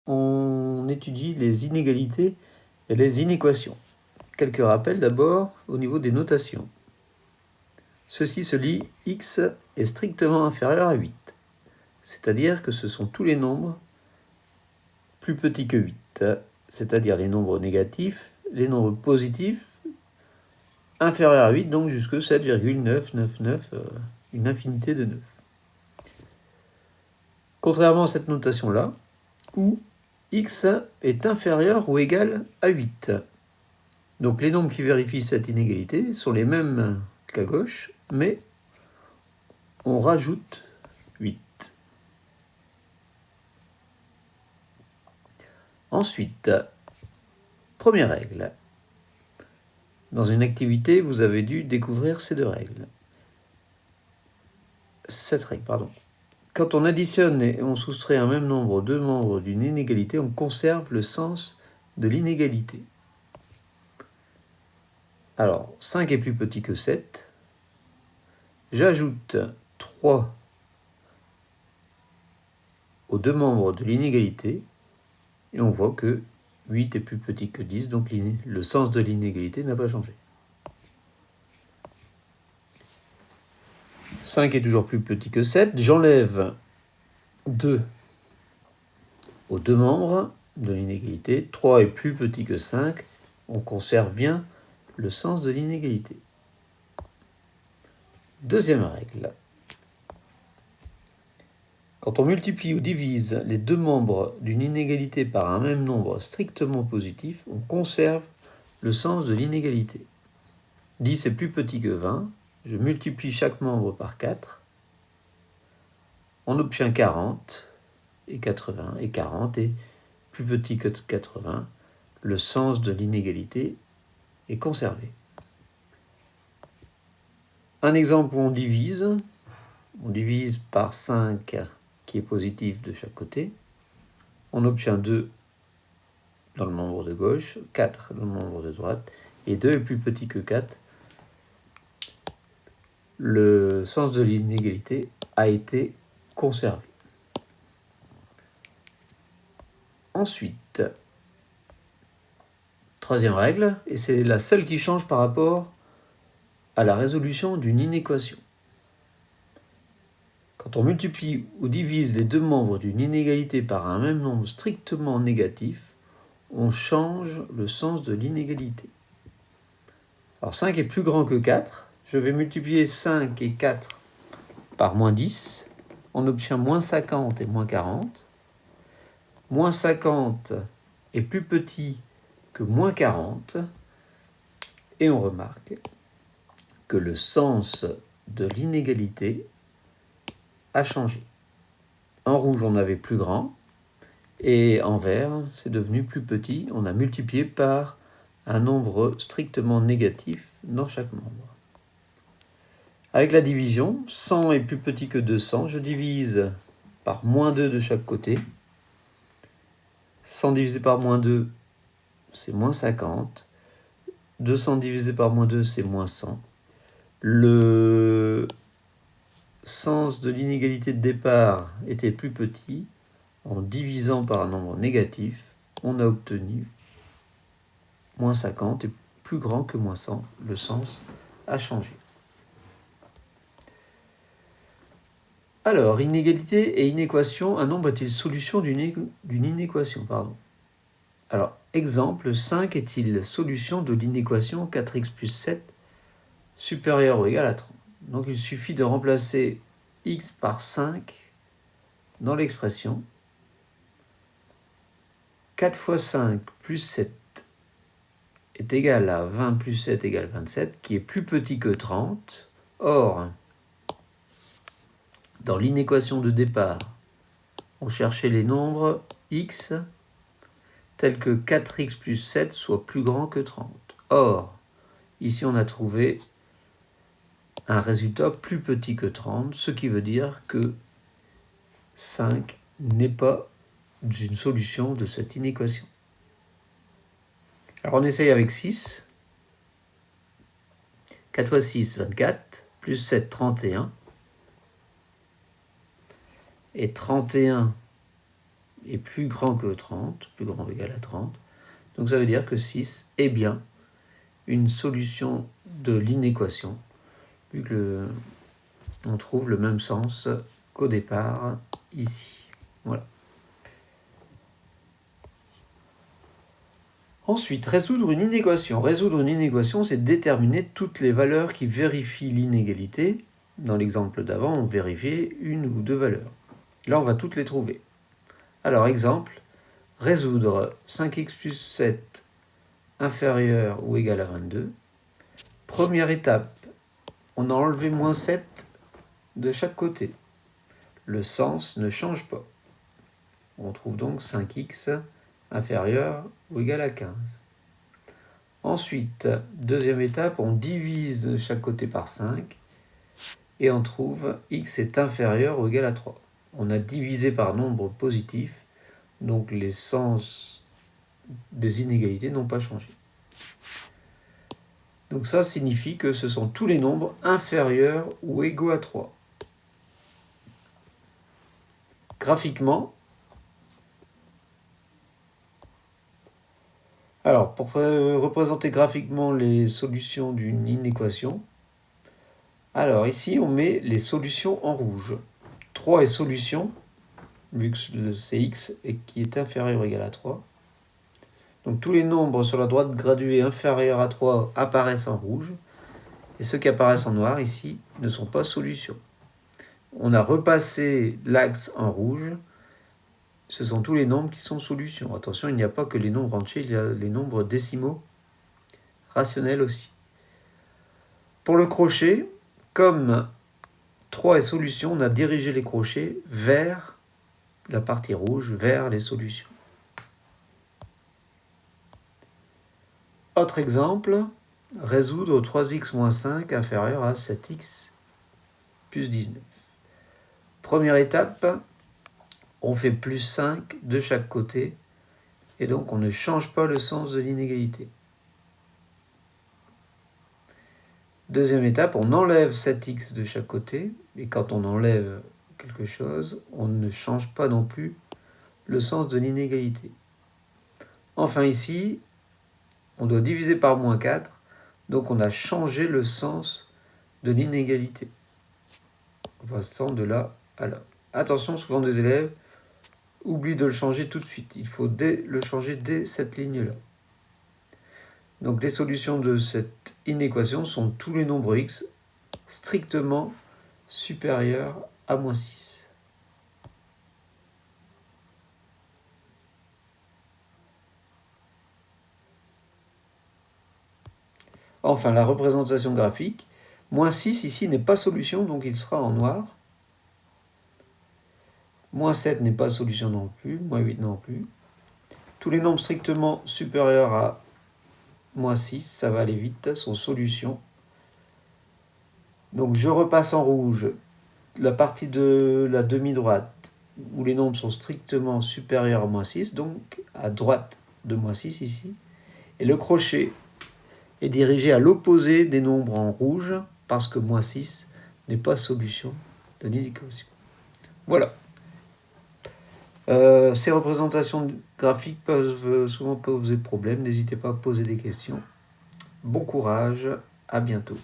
on étudie les inégalités et les inéquations. Quelques rappels d'abord au niveau des notations. Ceci se lit x est strictement inférieur à 8, c'est-à-dire que ce sont tous les nombres plus petits que 8, c'est-à-dire les nombres négatifs, les nombres positifs inférieurs à 8, donc jusque 7,999, une infinité de 9. Contrairement à cette notation-là, où x est inférieur ou égal à 8. Donc les nombres qui vérifient cette inégalité sont les mêmes qu'à gauche, mais on rajoute 8. Ensuite, première règle. Dans une activité, vous avez dû découvrir ces deux règles. Cette règle, pardon. Quand on additionne et on soustrait un même nombre aux deux membres d'une inégalité, on conserve le sens de l'inégalité. Alors, 5 est plus petit que 7. J'ajoute 3 aux deux membres de l'inégalité, et on voit que 8 est plus petit que 10, donc le sens de l'inégalité n'a pas changé. 5 est toujours plus petit que 7, j'enlève 2 aux deux membres de l'inégalité, 3 est plus petit que 5, on conserve bien le sens de l'inégalité. Deuxième règle. Quand on multiplie ou divise les deux membres d'une inégalité par un même nombre strictement positif, on conserve le sens de l'inégalité. 10 est plus petit que 20, je multiplie chaque membre par 4, on obtient 40 et 80, et 40 est plus petit que 80, le sens de l'inégalité est conservé. Un exemple où on divise par 5 qui est positif de chaque côté, on obtient 2 dans le membre de gauche, 4 dans le membre de droite, et 2 est plus petit que 4. Le sens de l'inégalité a été conservé. Ensuite, troisième règle, et c'est la seule qui change par rapport à la résolution d'une inéquation. Quand on multiplie ou divise les deux membres d'une inégalité par un même nombre strictement négatif, on change le sens de l'inégalité. Alors 5 est plus grand que 4, je vais multiplier 5 et 4 par moins 10, on obtient moins 50 et moins 40. Moins 50 est plus petit que moins 40, et on remarque que le sens de l'inégalité a changé. En rouge, on avait plus grand, et en vert, c'est devenu plus petit. On a multiplié par un nombre strictement négatif dans chaque membre. Avec la division, 100 est plus petit que 200. Je divise par moins 2 de chaque côté. 100 divisé par moins 2, c'est moins 50. 200 divisé par moins 2, c'est moins 100. Le sens de l'inégalité de départ était plus petit. En divisant par un nombre négatif, on a obtenu moins 50 est plus grand que moins 100. Le sens a changé. Alors, inégalité et inéquation, un nombre est-il solution d'une inéquation, Alors, exemple, 5 est-il solution de l'inéquation 4x plus 7 supérieur ou égal à 30. Donc, il suffit de remplacer x par 5 dans l'expression. 4 fois 5 plus 7 est égal à 20 plus 7 égale 27, qui est plus petit que 30. Or, dans l'inéquation de départ, on cherchait les nombres x tels que 4x plus 7 soit plus grand que 30. Or, ici on a trouvé un résultat plus petit que 30, ce qui veut dire que 5 n'est pas une solution de cette inéquation. Alors on essaye avec 6. 4 fois 6, 24, plus 7, 31. Et 31, est plus grand que 30, plus grand ou égal à 30. Donc ça veut dire que 6 est bien une solution de l'inéquation, vu que on trouve le même sens qu'au départ ici. Voilà. Ensuite, résoudre une inéquation. Résoudre une inéquation, c'est déterminer toutes les valeurs qui vérifient l'inégalité. Dans l'exemple d'avant, on vérifiait une ou deux valeurs. Là, on va toutes les trouver. Alors, exemple, résoudre 5x plus 7 inférieur ou égal à 22. Première étape, on a enlevé moins 7 de chaque côté. Le sens ne change pas. On trouve donc 5x inférieur ou égal à 15. Ensuite, deuxième étape, on divise chaque côté par 5 et on trouve x est inférieur ou égal à 3. On a divisé par nombre positif, donc les sens des inégalités n'ont pas changé. Donc ça signifie que ce sont tous les nombres inférieurs ou égaux à 3. Graphiquement, alors pour représenter graphiquement les solutions d'une inéquation, alors ici on met les solutions en rouge. 3 est solution, vu que c'est x et qui est inférieur ou égal à 3. Donc tous les nombres sur la droite graduée inférieurs à 3 apparaissent en rouge, et ceux qui apparaissent en noir ici ne sont pas solutions. On a repassé l'axe en rouge, ce sont tous les nombres qui sont solutions. Attention, il n'y a pas que les nombres entiers, il y a les nombres décimaux rationnels aussi. Pour le crochet, comme 3 est solution, on a dirigé les crochets vers la partie rouge, vers les solutions. Autre exemple, résoudre 3x moins 5 inférieur à 7x plus 19. Première étape, on fait plus 5 de chaque côté, et donc on ne change pas le sens de l'inégalité. Deuxième étape, on enlève 7x de chaque côté, et quand on enlève quelque chose, on ne change pas non plus le sens de l'inégalité. Enfin ici, on doit diviser par moins 4, donc on a changé le sens de l'inégalité. En passant de là à là. Attention, souvent des élèves oublient de le changer tout de suite. Il faut le changer dès cette ligne-là. Donc les solutions de cette inéquation sont tous les nombres x strictement supérieurs à moins 6. Enfin, la représentation graphique. Moins 6 ici n'est pas solution, donc il sera en noir. Moins 7 n'est pas solution non plus, moins 8 non plus. Tous les nombres strictement supérieurs à moins 6, ça va aller vite, sont solutions. Donc je repasse en rouge la partie de la demi-droite où les nombres sont strictement supérieurs à moins 6, donc à droite de moins 6 ici. Et le crochet est dirigé à l'opposé des nombres en rouge parce que moins 6 n'est pas solution de l'inéquation. Voilà. Ces représentations graphiques peuvent souvent poser problème. N'hésitez pas à poser des questions. Bon courage, à bientôt.